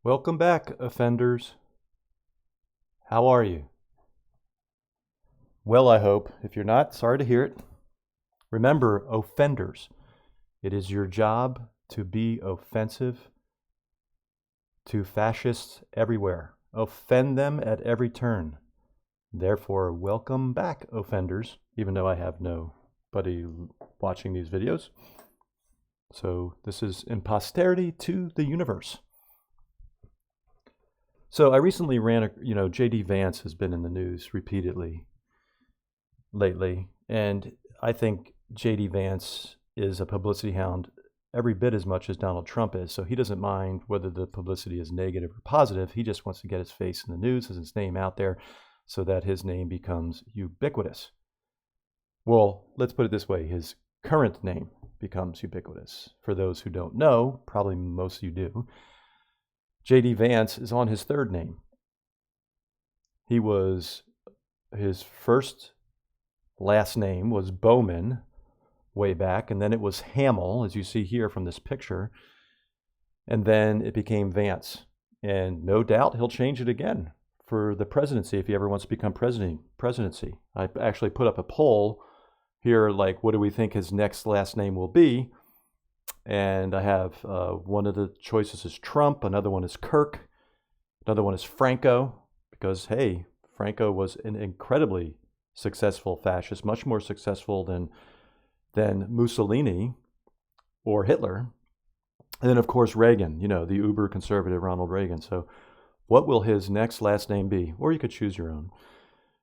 Welcome back, offenders. How are you? Well, I hope. If you're not, sorry to hear it. Remember, offenders. It is your job to be offensive to fascists everywhere. Offend them at every turn. Therefore, welcome back, offenders, even though I have nobody watching these videos. So this is in posterity to the universe. So I recently ran J.D. Vance has been in the news repeatedly lately, and I think J.D. Vance is a publicity hound every bit as much as Donald Trump is, so he doesn't mind whether the publicity is negative or positive. He just wants to get his face in the news, his name out there, so that his name becomes ubiquitous. Well, let's put it this way. His current name becomes ubiquitous. For those who don't know, probably most of you do, J.D. Vance is on his third name. His first last name was Bowman way back, and then it was Hamill, as you see here from this picture, and then it became Vance. And no doubt he'll change it again for the presidency if he ever wants to become presidency. I actually put up a poll here, like, what do we think his next last name will be? And I have one of the choices is Trump, another one is Kirk, another one is Franco, because, hey, Franco was an incredibly successful fascist, much more successful than Mussolini or Hitler. And then, of course, Reagan, the uber conservative Ronald Reagan. So what will his next last name be? Or you could choose your own.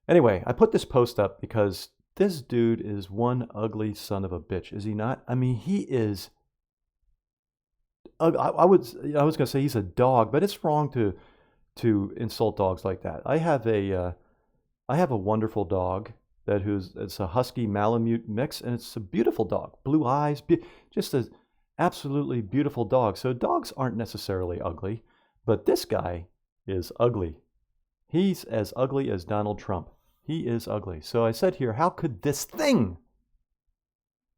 Anyway, I put this post up because this dude is one ugly son of a bitch, is he not? I mean, he is... I was going to say he's a dog, but it's wrong to insult dogs like that. I have a wonderful dog it's a husky Malamute mix, and it's a beautiful dog, blue eyes, just an absolutely beautiful dog. So dogs aren't necessarily ugly, but this guy is ugly. He's as ugly as Donald Trump. He is ugly. So I said here, how could this thing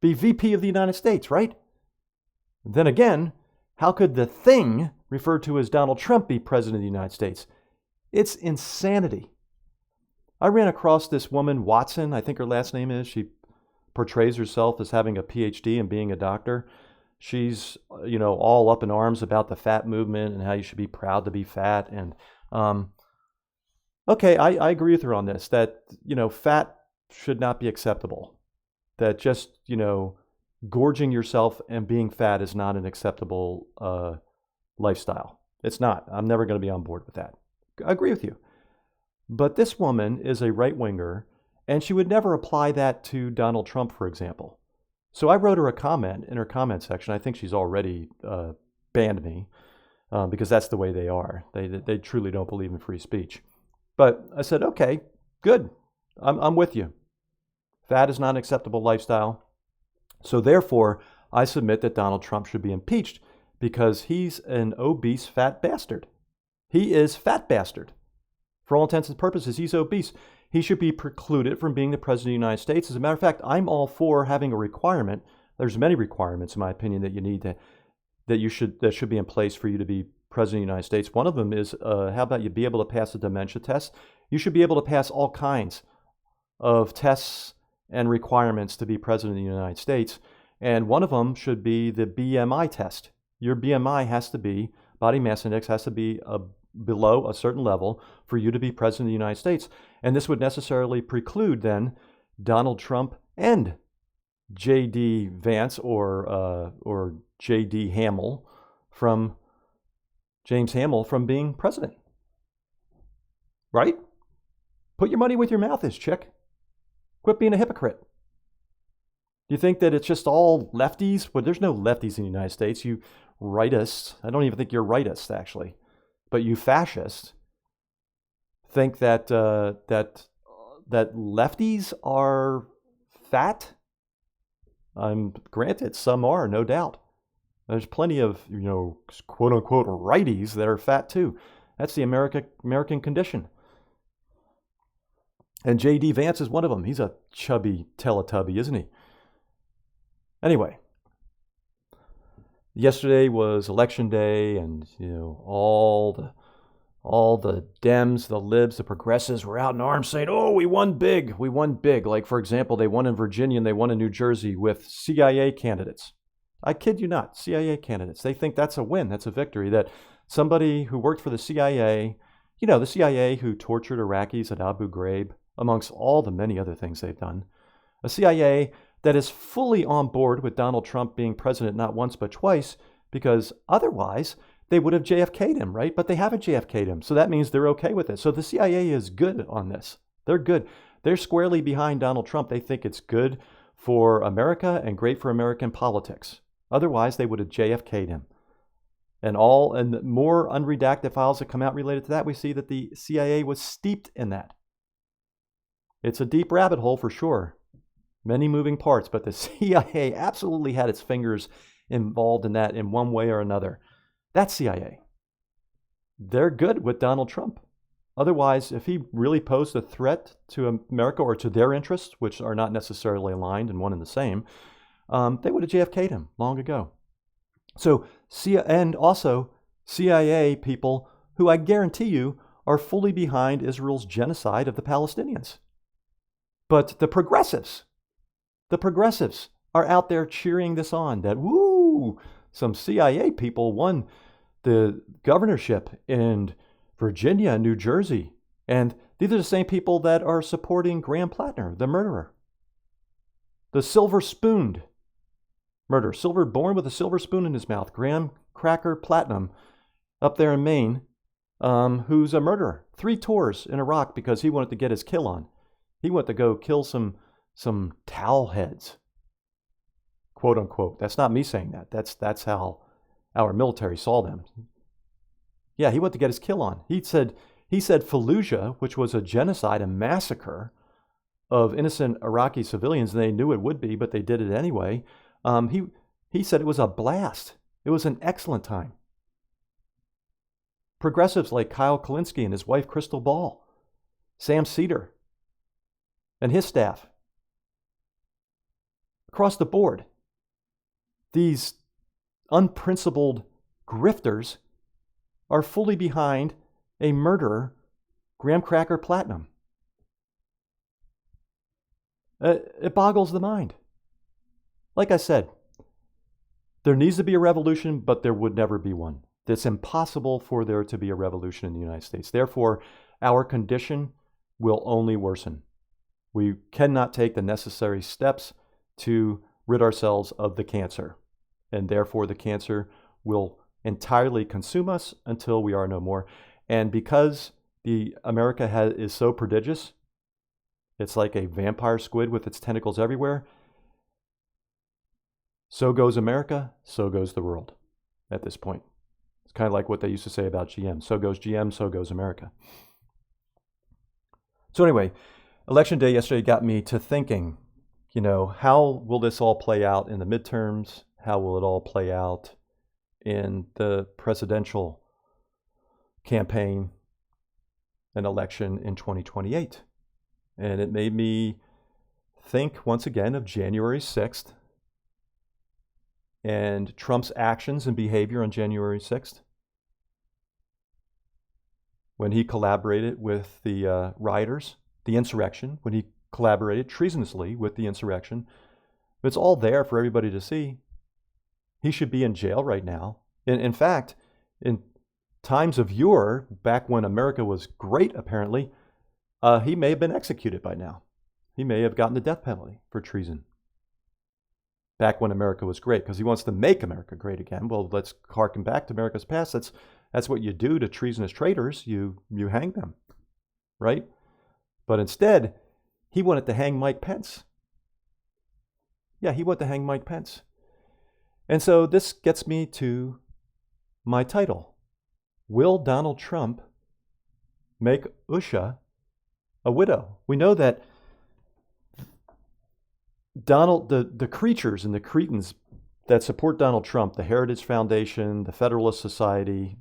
be VP of the United States, right? Then again, how could the thing referred to as Donald Trump be president of the United States? It's insanity. I ran across this woman, Watson, I think her last name is. She portrays herself as having a PhD and being a doctor. She's, all up in arms about the fat movement and how you should be proud to be fat. And, okay, I agree with her on this, that, fat should not be acceptable. That just, gorging yourself and being fat is not an acceptable lifestyle. It's not. I'm never going to be on board with that. I agree with you. But this woman is a right-winger, and she would never apply that to Donald Trump, for example. So I wrote her a comment in her comment section. I think she's already banned me because that's the way they are. They truly don't believe in free speech. But I said, okay, good. I'm with you. Fat is not an acceptable lifestyle. So therefore, I submit that Donald Trump should be impeached because he's an obese fat bastard. He is fat bastard. For all intents and purposes, he's obese. He should be precluded from being the president of the United States. As a matter of fact, I'm all for having a requirement. There's many requirements, in my opinion, that you need that should be in place for you to be president of the United States. One of them is, how about you be able to pass a dementia test? You should be able to pass all kinds of tests and requirements to be president of the United States. And one of them should be the BMI test. Your BMI has to be, body mass index has to be below a certain level for you to be president of the United States. And this would necessarily preclude then Donald Trump and J.D. Vance or J.D. Hamill James Hamill from being president. Right? Put your money where your mouth is, chick. Quit being a hypocrite. Do you think that it's just all lefties? Well, there's no lefties in the United States. You rightists, I don't even think you're rightists, actually. But you fascists think that that lefties are fat. Granted, some are, no doubt. There's plenty of quote unquote righties that are fat too. That's the American condition. And J.D. Vance is one of them. He's a chubby Teletubby, isn't he? Anyway, Yesterday was election day, and all the Dems, the libs, the progressives were out in arms saying, "Oh, we won big. We won big." Like, for example, they won in Virginia and they won in New Jersey with CIA candidates. I kid you not, CIA candidates. They think that's a win, that's a victory, that somebody who worked for the CIA, the CIA who tortured Iraqis at Abu Ghraib, amongst all the many other things they've done, a CIA that is fully on board with Donald Trump being president not once but twice, because otherwise they would have JFK'd him, right? But they haven't JFK'd him, so that means they're okay with it. So the CIA is good on this. They're good. They're squarely behind Donald Trump. They think it's good for America and great for American politics. Otherwise, they would have JFK'd him. And more unredacted files that come out related to that, we see that the CIA was steeped in that. It's a deep rabbit hole for sure. Many moving parts, but the CIA absolutely had its fingers involved in that in one way or another. That's CIA. They're good with Donald Trump. Otherwise, if he really posed a threat to America or to their interests, which are not necessarily aligned and one and the same, they would have JFK'd him long ago. So, and also CIA people who I guarantee you are fully behind Israel's genocide of the Palestinians. But the progressives are out there cheering this on, that, woo, some CIA people won the governorship in Virginia and New Jersey. And these are the same people that are supporting Graham Plattner, the murderer. The silver-spooned murderer, born with a silver spoon in his mouth, Graham Cracker Platinum, up there in Maine, who's a murderer. 3 tours in Iraq because he wanted to get his kill on. He went to go kill some towel heads, quote unquote. That's not me saying that. That's how our military saw them. Yeah, he went to get his kill on. He said Fallujah, which was a genocide, a massacre of innocent Iraqi civilians, and they knew it would be, but they did it anyway. He said it was a blast. It was an excellent time. Progressives like Kyle Kulinski and his wife Crystal Ball, Sam Cedar, and his staff. Across the board, these unprincipled grifters are fully behind a murderer, Graham Cracker Platinum. It boggles the mind. Like I said, there needs to be a revolution, but there would never be one. It's impossible for there to be a revolution in the United States. Therefore, our condition will only worsen. We cannot take the necessary steps to rid ourselves of the cancer. And therefore, the cancer will entirely consume us until we are no more. And because America is so prodigious, it's like a vampire squid with its tentacles everywhere. So goes America, so goes the world at this point. It's kind of like what they used to say about GM. So goes GM, so goes America. So anyway, election day yesterday got me to thinking, how will this all play out in the midterms? How will it all play out in the presidential campaign and election in 2028? And it made me think once again of January 6th and Trump's actions and behavior on January 6th when he collaborated with the rioters, the insurrection, when he collaborated treasonously with the insurrection. It's all there for everybody to see. He should be in jail right now. In fact, in times of yore, back when America was great, apparently, he may have been executed by now. He may have gotten the death penalty for treason. Back when America was great, because he wants to make America great again. Well, let's harken back to America's past. That's what you do to treasonous traitors. You hang them, right? But instead, he wanted to hang Mike Pence. Yeah, he wanted to hang Mike Pence. And so this gets me to my title. Will Donald Trump make Usha a widow? We know that the creatures and the cretins that support Donald Trump, the Heritage Foundation, the Federalist Society,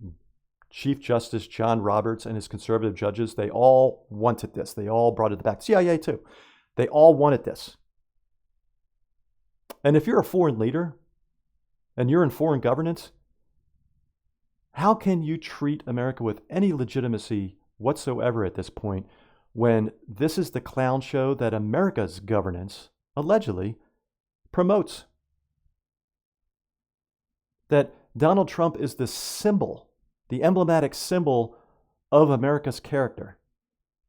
Chief Justice John Roberts and his conservative judges, they all wanted this. They all brought it back. CIA too. They all wanted this. And if you're a foreign leader and you're in foreign governance, how can you treat America with any legitimacy whatsoever at this point when this is the clown show that America's governance allegedly promotes? That Donald Trump is the symbol, the emblematic symbol of America's character.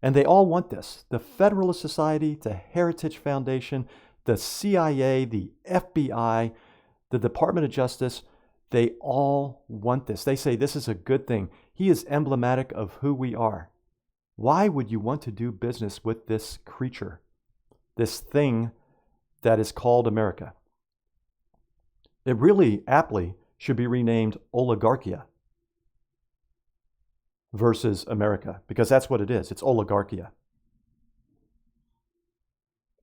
And they all want this. The Federalist Society, the Heritage Foundation, the CIA, the FBI, the Department of Justice, they all want this. They say this is a good thing. He is emblematic of who we are. Why would you want to do business with this creature, this thing that is called America? It really aptly should be renamed oligarchia versus America, because that's what it is. It's oligarchia.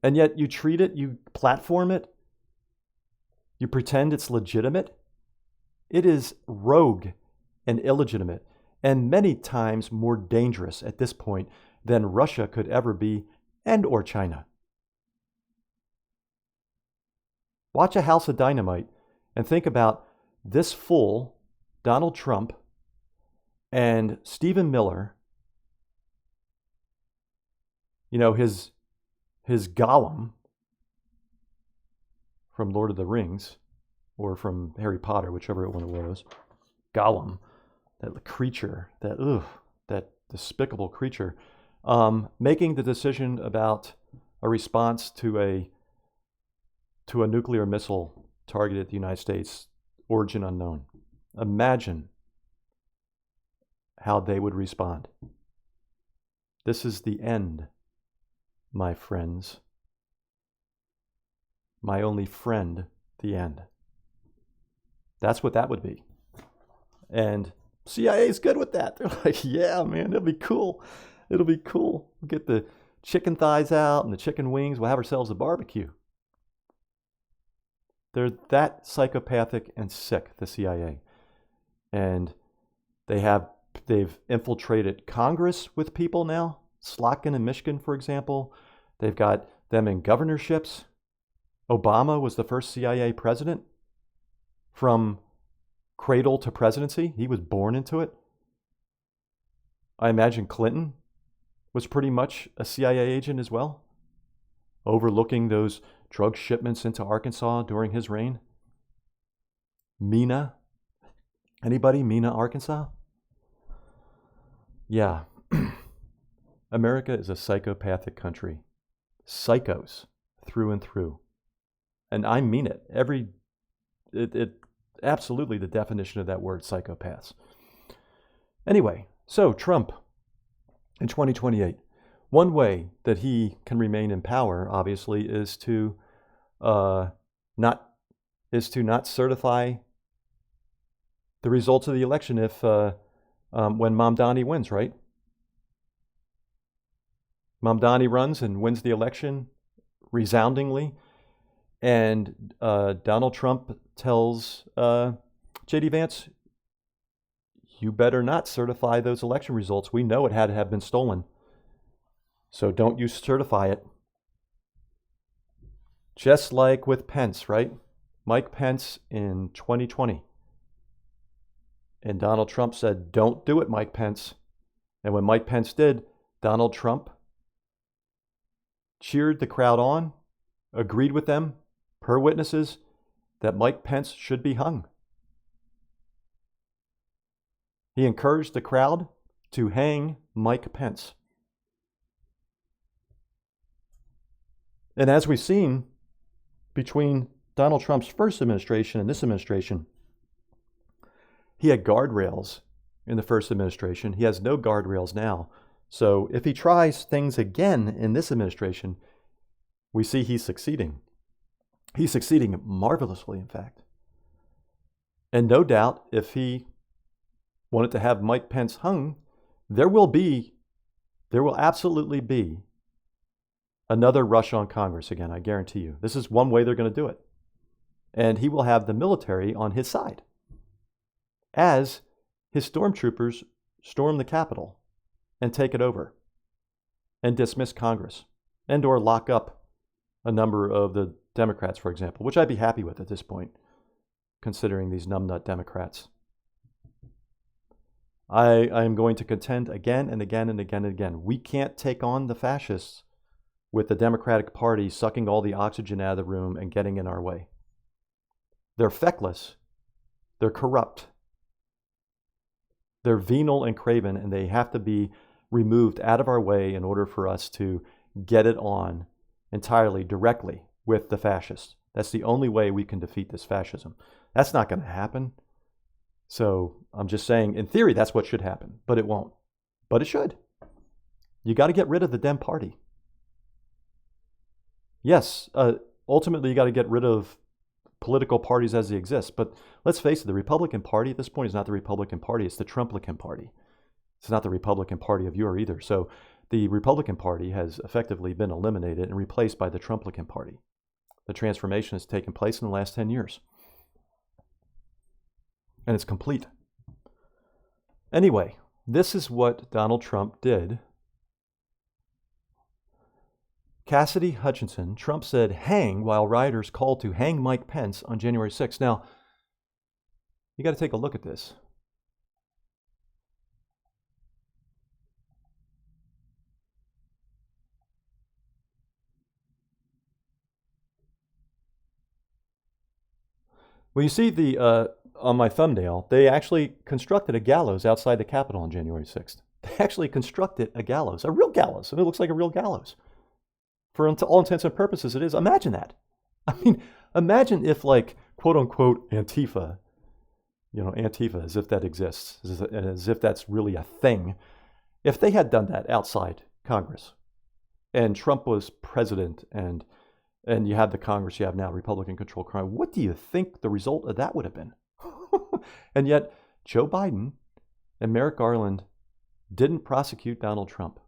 And yet you treat it, you platform it, you pretend it's legitimate. It is rogue and illegitimate, and many times more dangerous at this point than Russia could ever be, and or China. Watch A House of Dynamite and think about this fool, Donald Trump, and Stephen Miller, you know, his Gollum from Lord of the Rings, or from Harry Potter, whichever one it was, Gollum, that creature, that despicable creature, making the decision about a response to a nuclear missile targeted at the United States, origin unknown. Imagine how they would respond. This is the end, my friends. My only friend, the end. That's what that would be. And CIA is good with that. They're like, yeah, man, it'll be cool. It'll be cool. We'll get the chicken thighs out and the chicken wings. We'll have ourselves a barbecue. They're that psychopathic and sick, the CIA. And they've infiltrated Congress with people now. Slotkin in Michigan, for example. They've got them in governorships. Obama was the first CIA president from cradle to presidency. He was born into it. I imagine Clinton was pretty much a CIA agent as well, overlooking those drug shipments into Arkansas during his reign. Mena. Anybody? Mena, Arkansas? Yeah. America is a psychopathic country. Psychos through and through. And I mean it. It absolutely the definition of that word, psychopaths. Anyway, so Trump in 2028. One way that he can remain in power, obviously, is to not certify the results of the election if when Mamdani wins, right? Mamdani runs and wins the election resoundingly, and Donald Trump tells J.D. Vance, you better not certify those election results. We know it had to have been stolen. So don't you certify it. Just like with Pence, right? Mike Pence in 2020. And Donald Trump said, don't do it, Mike Pence. And when Mike Pence did, Donald Trump cheered the crowd on, agreed with them, per witnesses, that Mike Pence should be hung. He encouraged the crowd to hang Mike Pence. And as we've seen between Donald Trump's first administration and this administration, he had guardrails in the first administration. He has no guardrails now. So if he tries things again in this administration, we see he's succeeding. He's succeeding marvelously, in fact. And no doubt, if he wanted to have Mike Pence hung, there will absolutely be another rush on Congress again, I guarantee you. This is one way they're going to do it. And he will have the military on his side as his stormtroopers storm the Capitol and take it over and dismiss Congress and or lock up a number of the Democrats, for example, which I'd be happy with at this point. considering these numbnut Democrats. I am going to contend again and again and again and again. We can't take on the fascists with the Democratic Party sucking all the oxygen out of the room and getting in our way. They're feckless. They're corrupt. They're venal and craven, and they have to be removed out of our way in order for us to get it on entirely, directly with the fascists. That's the only way we can defeat this fascism. That's not going to happen. So I'm just saying, in theory, that's what should happen, but it won't. But it should. You got to get rid of the Dem Party. Yes, ultimately you got to get rid of political parties as they exist. But let's face it, the Republican Party at this point is not the Republican Party. It's the Trumplican Party. It's not the Republican Party of yore either. So the Republican Party has effectively been eliminated and replaced by the Trumplican Party. The transformation has taken place in the last 10 years. And it's complete. Anyway, this is what Donald Trump did. Cassidy Hutchinson, Trump said hang while rioters called to hang Mike Pence on January 6th. Now, you got to take a look at this. Well, you see on my thumbnail, they actually constructed a gallows outside the Capitol on January 6th. They actually constructed a gallows, a real gallows. And it looks like a real gallows. For all intents and purposes, it is. Imagine that. I mean, imagine if, like, quote unquote, Antifa, Antifa, as if that exists, as if that's really a thing, if they had done that outside Congress and Trump was president and you have the Congress you have now, Republican-controlled Congress, what do you think the result of that would have been? And yet, Joe Biden and Merrick Garland didn't prosecute Donald Trump.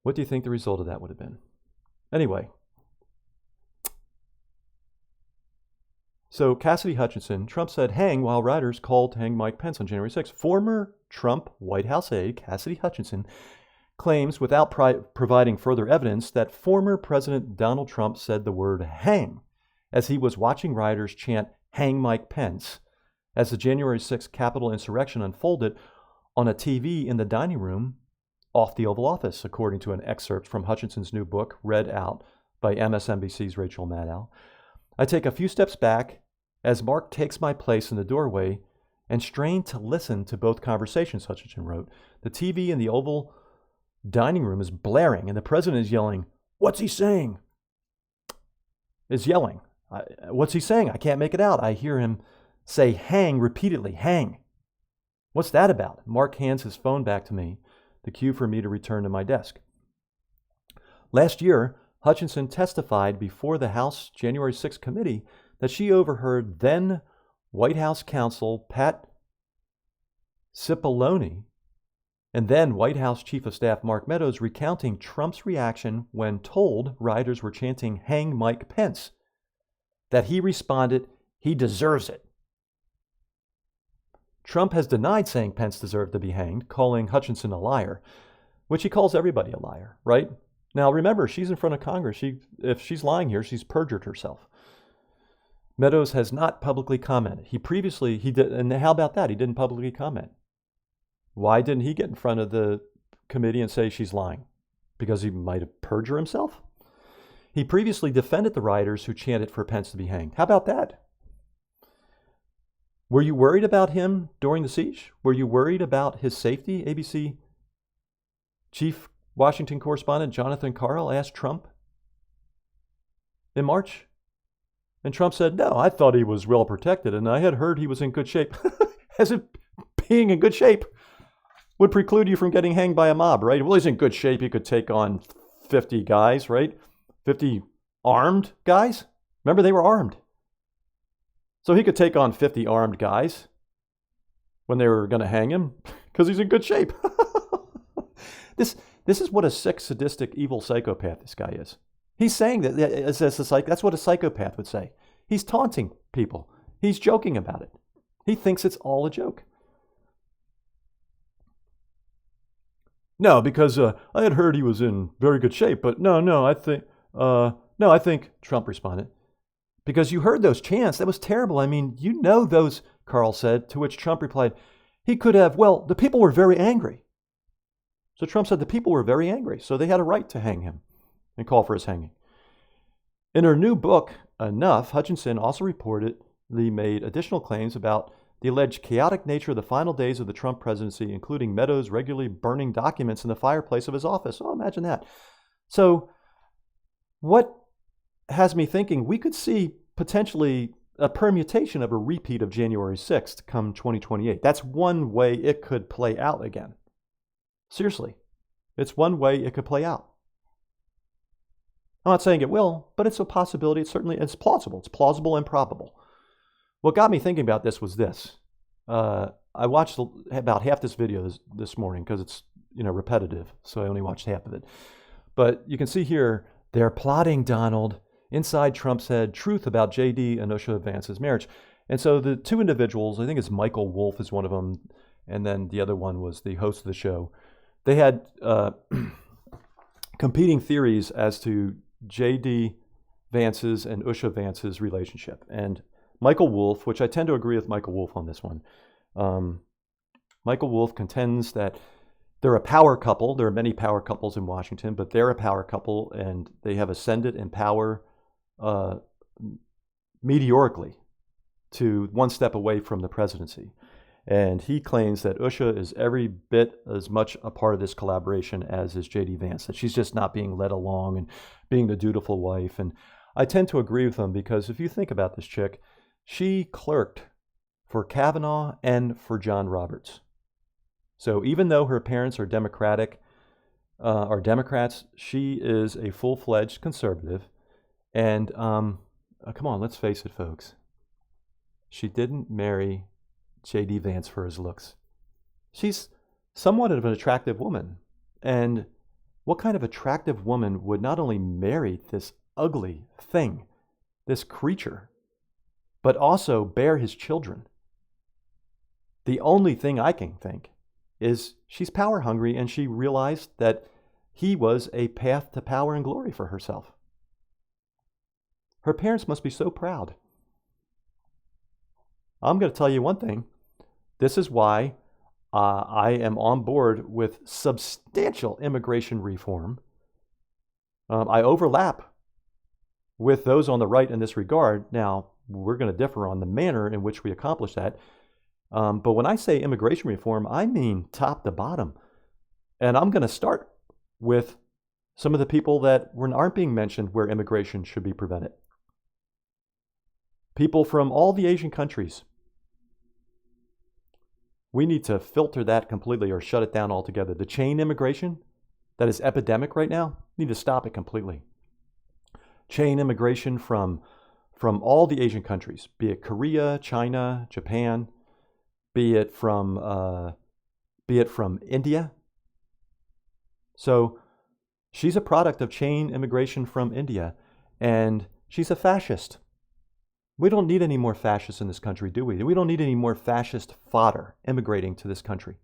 What do you think the result of that would have been? Anyway, so Cassidy Hutchinson, Trump said hang while rioters called to hang Mike Pence on January 6th. Former Trump White House aide Cassidy Hutchinson claims, without providing further evidence, that former President Donald Trump said the word hang as he was watching rioters chant hang Mike Pence as the January 6th Capitol insurrection unfolded on a TV in the dining room off the Oval Office, according to an excerpt from Hutchinson's new book, read out by MSNBC's Rachel Maddow. I take a few steps back as Mark takes my place in the doorway and strain to listen to both conversations, Hutchinson wrote. The TV in the Oval dining room is blaring, and the president is yelling, "What's he saying?" Is yelling. What's he saying? I can't make it out. I hear him say hang repeatedly, hang. What's that about? Mark hands his phone back to me, the cue for me to return to my desk. Last year, Hutchinson testified before the House January 6th committee that she overheard then White House counsel Pat Cipollone and then White House Chief of Staff Mark Meadows recounting Trump's reaction when told rioters were chanting hang Mike Pence, that he responded, he deserves it. Trump has denied saying Pence deserved to be hanged, calling Hutchinson a liar, which he calls everybody a liar, right? Now, remember, she's in front of Congress. If she's lying here, she's perjured herself. Meadows has not publicly commented. He did, and how about that? He didn't publicly comment. Why didn't he get in front of the committee and say she's lying? Because he might have perjured himself? He previously defended the rioters who chanted for Pence to be hanged. How about that? Were you worried about him during the siege? Were you worried about his safety? ABC Chief Washington correspondent Jonathan Karl asked Trump in March. And Trump said, no, I thought he was well protected and I had heard he was in good shape. As if being in good shape would preclude you from getting hanged by a mob, right? Well, he's in good shape. He could take on 50 guys, right? 50 armed guys. Remember, they were armed. So he could take on 50 armed guys when they were going to hang him because he's in good shape. This is what a sick, sadistic, evil psychopath this guy is. He's saying that that's what a psychopath would say. He's taunting people. He's joking about it. He thinks it's all a joke. No, because I had heard he was in very good shape, but I think Trump responded, Because you heard those chants. That was terrible. I mean, you know those, Carl said, to which Trump replied, he could have, well, the people were very angry. So Trump said the people were very angry, so they had a right to hang him and call for his hanging. In her new book, Enough, Hutchinson also reportedly made additional claims about the alleged chaotic nature of the final days of the Trump presidency, including Meadows regularly burning documents in the fireplace of his office. Oh, imagine that. So what has me thinking we could see potentially a permutation of a repeat of January 6th come 2028. That's one way it could play out again. Seriously, it's one way it could play out. I'm not saying it will, but it's a possibility. It's plausible. It's plausible and probable. What got me thinking about this was this. I watched about half this video this morning because it's repetitive, so I only watched half of it. But you can see here, they're plotting, Donald, inside Trump's head, truth about JD and Usha Vance's marriage. And so the two individuals, I think it's Michael Wolff is one of them, and then the other one was the host of the show. They had competing theories as to JD Vance's and Usha Vance's relationship. And Michael Wolff, which I tend to agree with Michael Wolff on this one, Michael Wolff contends that they're a power couple. There are many power couples in Washington, but they're a power couple, and they have ascended in power meteorically to one step away from the presidency. And he claims that Usha is every bit as much a part of this collaboration as is J.D. Vance, that she's just not being led along and being the dutiful wife. And I tend to agree with him because if you think about this chick, she clerked for Kavanaugh and for John Roberts. So even though her parents are Democrats, she is a full-fledged conservative. And come on, let's face it, folks. She didn't marry J.D. Vance for his looks. She's somewhat of an attractive woman. And what kind of attractive woman would not only marry this ugly thing, this creature, but also bear his children? The only thing I can think is she's power hungry, and she realized that he was a path to power and glory for herself. Her parents must be so proud. I'm going to tell you one thing. This is why I am on board with substantial immigration reform. I overlap with those on the right in this regard. Now, we're going to differ on the manner in which we accomplish that. But when I say immigration reform, I mean top to bottom. And I'm going to start with some of the people that aren't being mentioned where immigration should be prevented. People from all the Asian countries. We need to filter that completely or shut it down altogether. The chain immigration that is epidemic right now, need to stop it completely. Chain immigration from all the Asian countries, be it Korea, China, Japan, be it from India. So she's a product of chain immigration from India, and she's a fascist. We don't need any more fascists in this country, do we? We don't need any more fascist fodder immigrating to this country.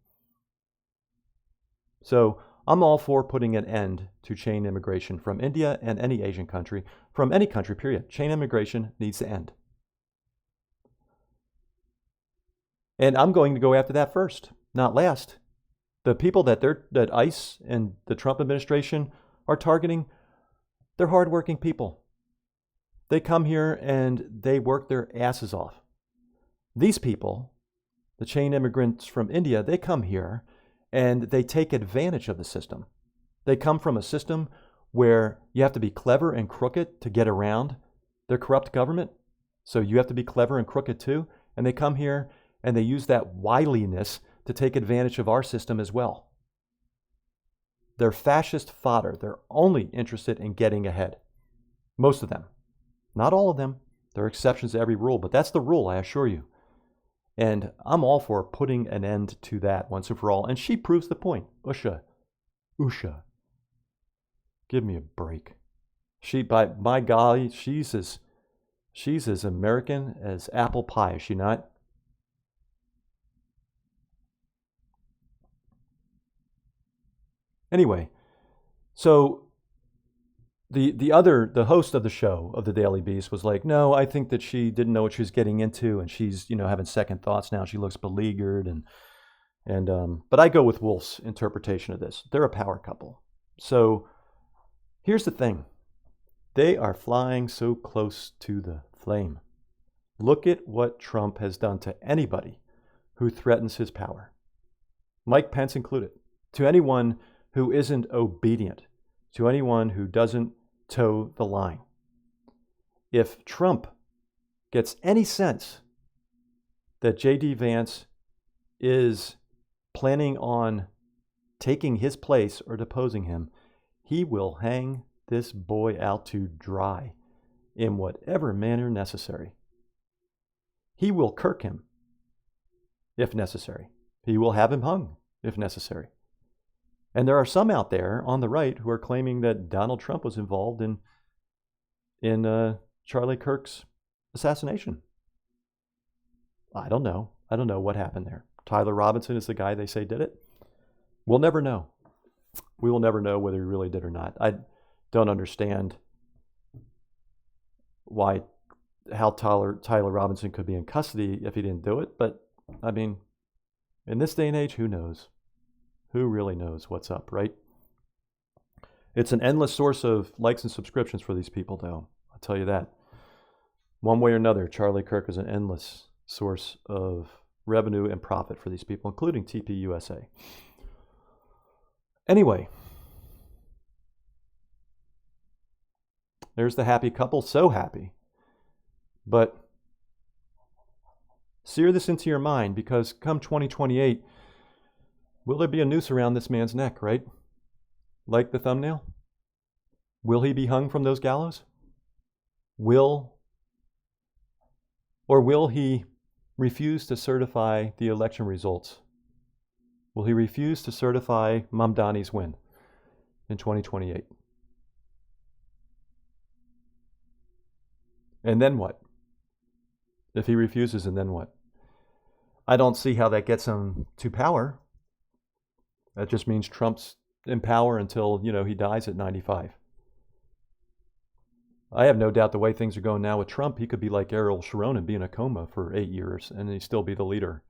So I'm all for putting an end to chain immigration from India and any Asian country, from any country, period. Chain immigration needs to end. And I'm going to go after that first, not last. The people that ICE and the Trump administration are targeting, they're hardworking people. They come here and they work their asses off. These people, the chain immigrants from India, they come here and they take advantage of the system. They come from a system where you have to be clever and crooked to get around their corrupt government. So you have to be clever and crooked too. And they come here and they use that wiliness to take advantage of our system as well. They're fascist fodder. They're only interested in getting ahead. Most of them. Not all of them. There are exceptions to every rule, but that's the rule, I assure you. And I'm all for putting an end to that once and for all. And she proves the point. Usha. Give me a break. By golly, she's as American as apple pie, is she not? Anyway, so the host of the show of the Daily Beast was like, no, I think that she didn't know what she was getting into, and she's having second thoughts now. She looks beleaguered, but I go with Wolf's interpretation of this. They're a power couple. So here's the thing: they are flying so close to the flame. Look at what Trump has done to anybody who threatens his power, Mike Pence included, to anyone who isn't obedient, to anyone who doesn't toe the line. If Trump gets any sense that J.D. Vance is planning on taking his place or deposing him, he will hang this boy out to dry in whatever manner necessary. He will kirk him if necessary. He will have him hung if necessary. And there are some out there on the right who are claiming that Donald Trump was involved in Charlie Kirk's assassination. I don't know. I don't know what happened there. Tyler Robinson is the guy they say did it. We'll never know. We will never know whether he really did or not. I don't understand how Tyler Robinson could be in custody if he didn't do it. But, I mean, in this day and age, who knows? Who really knows what's up, right? It's an endless source of likes and subscriptions for these people, though. I'll tell you that. One way or another, Charlie Kirk is an endless source of revenue and profit for these people, including TPUSA. Anyway, there's the happy couple, so happy. But sear this into your mind, because come 2028, will there be a noose around this man's neck, right? Like the thumbnail? Will he be hung from those gallows? Will he refuse to certify the election results? Will he refuse to certify Mamdani's win in 2028? And then what? If he refuses, and then what? I don't see how that gets him to power. That just means Trump's in power until, he dies at 95. I have no doubt the way things are going now with Trump, he could be like Ariel Sharon and be in a coma for 8 years and he'd still be the leader.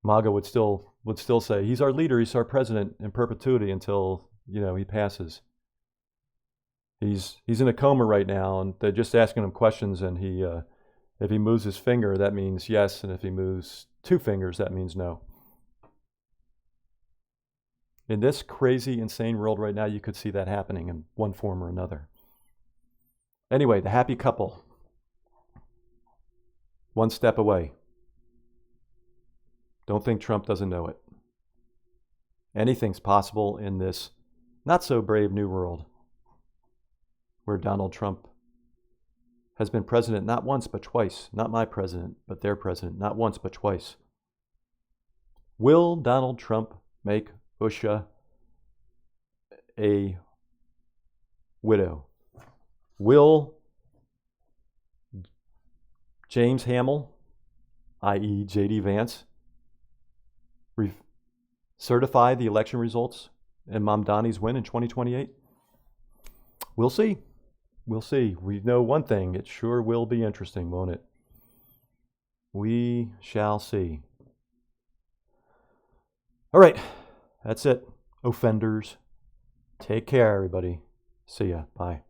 MAGA would still say, he's our leader, he's our president in perpetuity until, he passes. He's in a coma right now, and they're just asking him questions, and if he moves his finger, that means yes, and if he moves 2 fingers, that means no. In this crazy, insane world right now, you could see that happening in one form or another. Anyway, the happy couple, one step away. Don't think Trump doesn't know it. Anything's possible in this not so brave new world where Donald Trump has been president not once but twice. Not my president, but their president. Not once but twice. Will Donald Trump make Usha a widow? Will James Hamill, i.e. J.D. Vance, certify the election results and Mamdani's win in 2028? We'll see. We'll see. We know one thing. It sure will be interesting, won't it? We shall see. All right. That's it. Offenders. Take care, everybody. See ya. Bye.